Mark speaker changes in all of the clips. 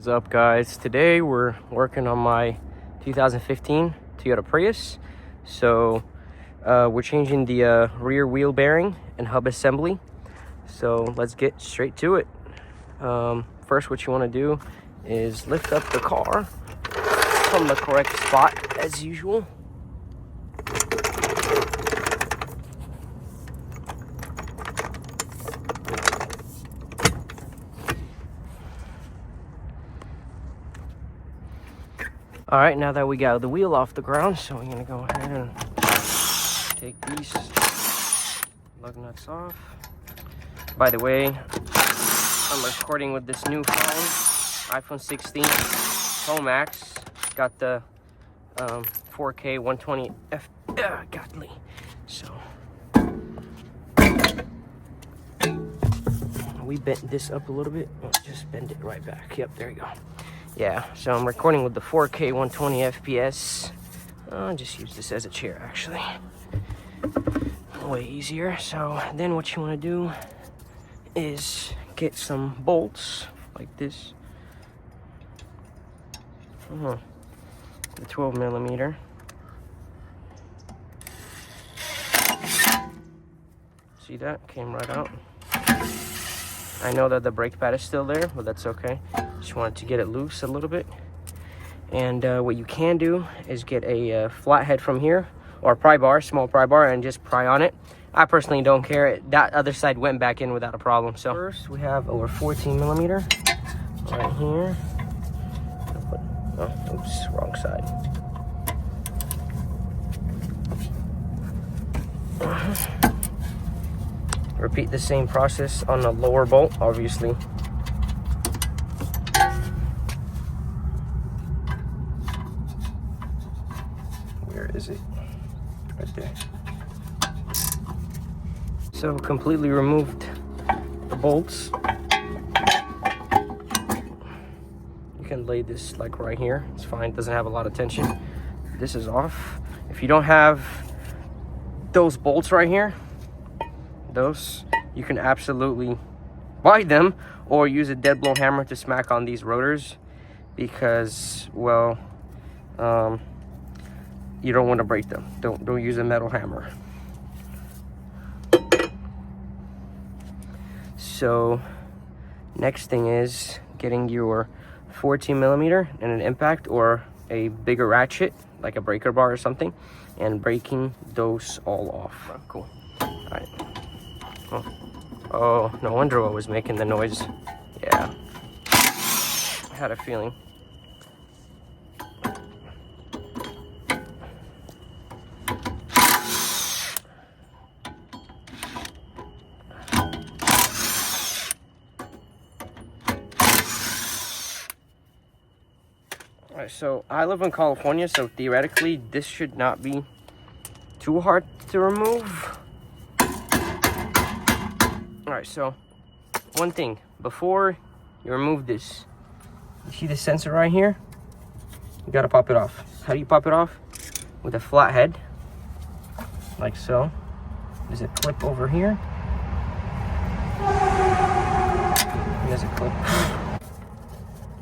Speaker 1: What's up, guys? Today we're working on my 2015 Toyota Prius. So we're changing the rear wheel bearing and hub assembly. So let's get straight to it. First, what you want to do is lift up the car from the correct spot as usual. All right, now that we got the wheel off the ground, so we're gonna go ahead and take these lug nuts off. By the way, I'm recording with this new phone, iPhone 16 Pro Max. Got the 4K 120 godly. So we bent this up a little bit. Just bend it right back. Yep, there you go. Yeah, so I'm recording with the 4K 120 FPS. I'll just use this as a chair, actually. Way easier. So then what you want to do is get some bolts like this. The 12 millimeter. See that? Came right out. I know that the brake pad is still there, but that's okay. Just wanted to get it loose a little bit. And what you can do is get a flathead from here, or a pry bar, small pry bar, and just pry on it. I personally don't care. That other side went back in without a problem. So first we have our 14 millimeter right here. Oh, oops, wrong side. Repeat the same process on the lower bolt, obviously. Where is it? Right there. So completely removed the bolts. You can lay this like right here. It's fine, doesn't have a lot of tension. This is off. If you don't have those bolts right here, those, you can absolutely buy them or use a dead blow hammer to smack on these rotors, because, well, you don't want to break them. Don't use a metal hammer. So next thing is getting your 14 millimeter and an impact or a bigger ratchet like a breaker bar or something, and breaking those all off. Cool. All right. Oh, no wonder I was making the noise. Yeah, I had a feeling. All right, so I live in California, so theoretically this should not be too hard to remove. All right, so one thing, before you remove this, you see the sensor right here? You gotta pop it off. How do you pop it off? With a flat head, like so. There's a clip over here. There's a clip.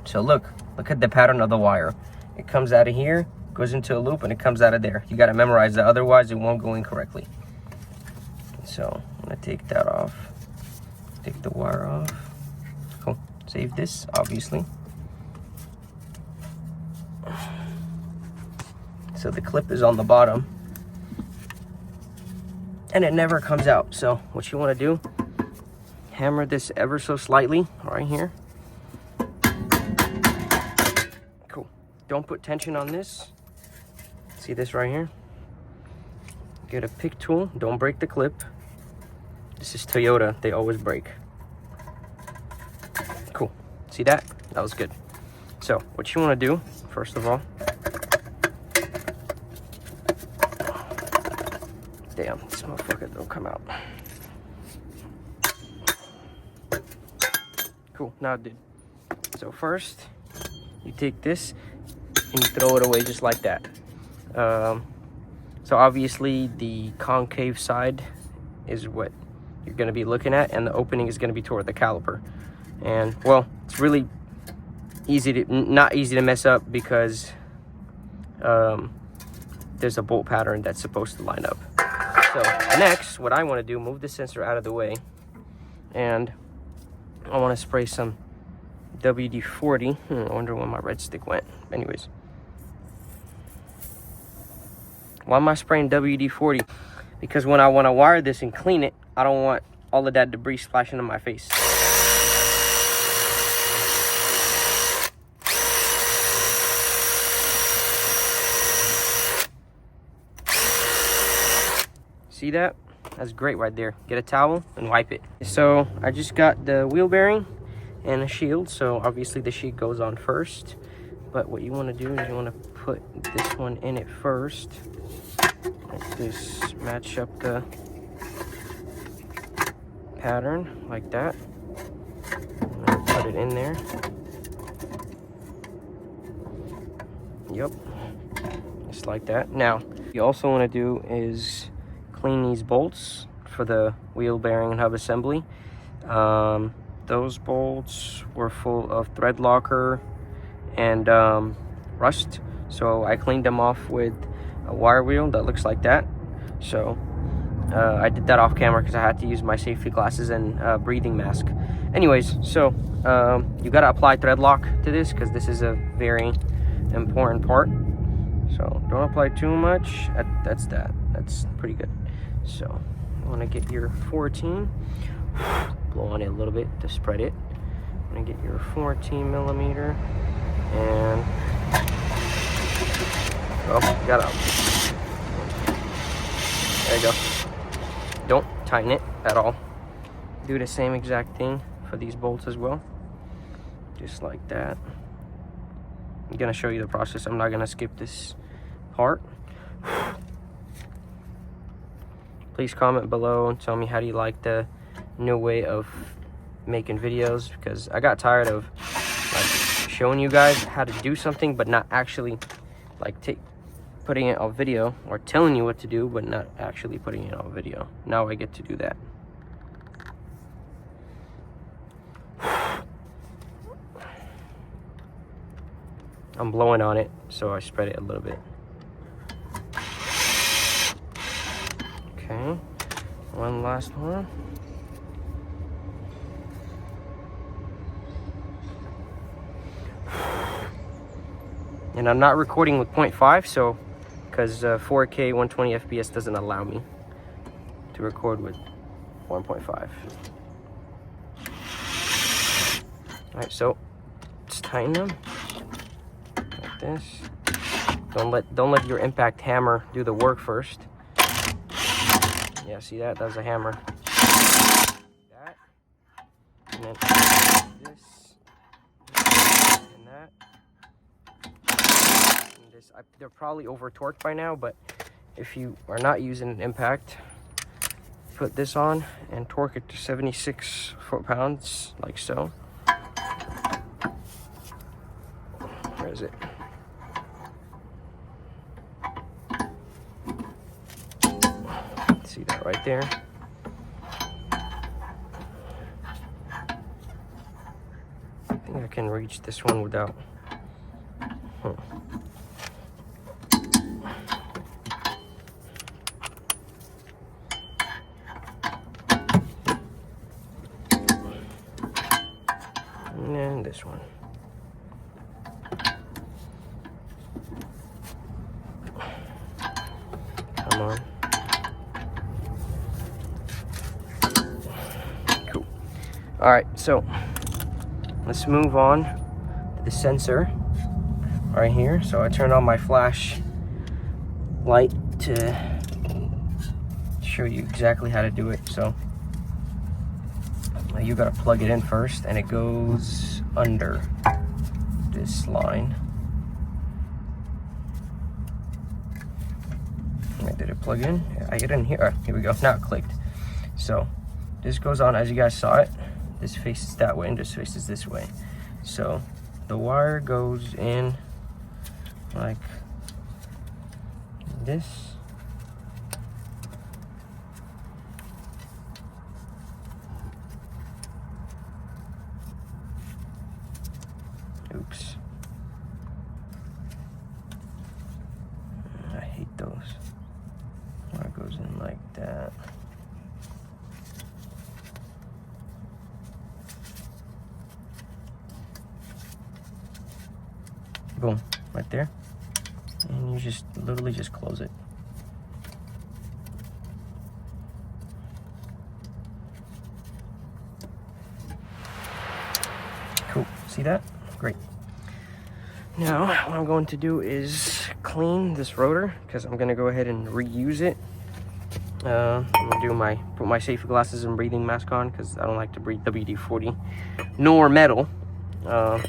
Speaker 1: So look at the pattern of the wire. It comes out of here, goes into a loop, and it comes out of there. You gotta memorize that, otherwise it won't go in correctly. So I'm gonna take that off. Take the wire off. Cool. Save this, obviously. So the clip is on the bottom and it never comes out. So what you want to do, hammer this ever so slightly right here. Cool. Don't put tension on this. See this right here? Get a pick tool. Don't break the clip. This is Toyota, they always break. Cool. See that? That was good. So what you want to do, first of all, damn, this motherfucker don't come out. Cool, now it did. So first, you take this and you throw it away just like that. So obviously the concave side is what you're going to be looking at, and the opening is going to be toward the caliper. And well, it's really not easy to mess up because there's a bolt pattern that's supposed to line up. So next, what I want to do, move the sensor out of the way, and I want to spray some WD-40. I wonder where my red stick went. Anyways, why am I spraying WD-40? Because when I want to wire this and clean it, I don't want all of that debris splashing in my face. See that? That's great right there. Get a towel and wipe it. So I just got the wheel bearing and a shield. So obviously the shield goes on first. But what you want to do is you want to put this one in it first. Like this. Match up the pattern like that. And put it in there. Yep. Just like that. Now, what you also want to do is clean these bolts for the wheel bearing and hub assembly. Those bolts were full of thread locker and rust, so I cleaned them off with a wire wheel that looks like that. So I did that off camera because I had to use my safety glasses and breathing mask. Anyways, so you got to apply thread lock to this because this is a very important part. So don't apply too much. That's pretty good. So you want to get your 14, blow on it a little bit to spread it. I'm gonna get your 14 millimeter and got out. There you go. Don't tighten it at all. Do the same exact thing for these bolts as well, just like that. I'm gonna show you the process. I'm not gonna skip this part. Please comment below and tell me how do you like the new way of making videos, because I got tired of like showing you guys how to do something but not actually like putting it on video, or telling you what to do but not actually putting it on video. Now I get to do that. I'm blowing on it, so I spread it a little bit. Okay, one last one. And I'm not recording with 0.5, so because 4K 120 FPS doesn't allow me to record with 1.5. All right, so just tighten them like this. Don't let your impact hammer do the work first. Yeah, see that? That was a hammer. That. And then this. And that. And this. They're probably over torqued by now, but if you are not using an impact, put this on and torque it to 76 foot-pounds, like so. Where is it? See that right there? I think I can reach this one without. And this one. Come on. Cool. All right, so let's move on to the sensor right here. So I turned on my flash light to show you exactly how to do it. So you gotta plug it in first, and it goes under this line. Did it plug in? I get in here. Oh, here we go. Now it clicked. So this goes on as you guys saw it. This faces that way and this faces this way. So the wire goes in like this. Oops. Boom, right there. And you just literally just close it. Cool, see that? Great. Now, what I'm going to do is clean this rotor because I'm gonna go ahead and reuse it. I'm gonna put my safety glasses and breathing mask on because I don't like to breathe WD-40 nor metal. I'm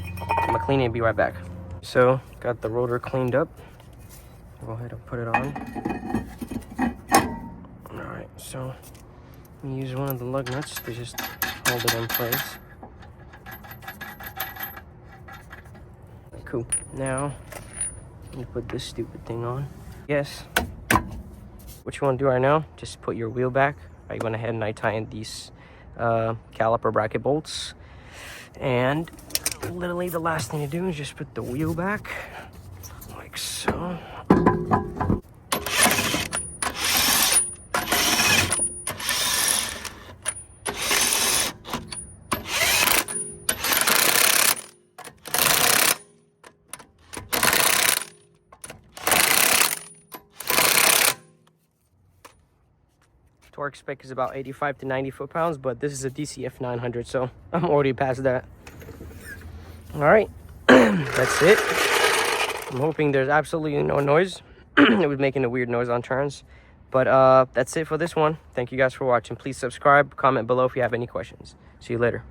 Speaker 1: gonna clean it and be right back. So, got the rotor cleaned up. Go ahead and put it on. All right, so I'm gonna use one of the lug nuts to just hold it in place. Cool. Now, I'm gonna put this stupid thing on. Yes. What you want to do right now, just put your wheel back. I went ahead and I tightened these caliper bracket bolts. And literally the last thing to do is just put the wheel back, like so. Torque spec is about 85 to 90 foot-pounds, but this is a DCF 900, so I'm already past that. All right, that's it. I'm hoping there's absolutely no noise. It was making a weird noise on turns, but that's it for this one. Thank you guys for watching. Please subscribe, comment below if you have any questions. See you later.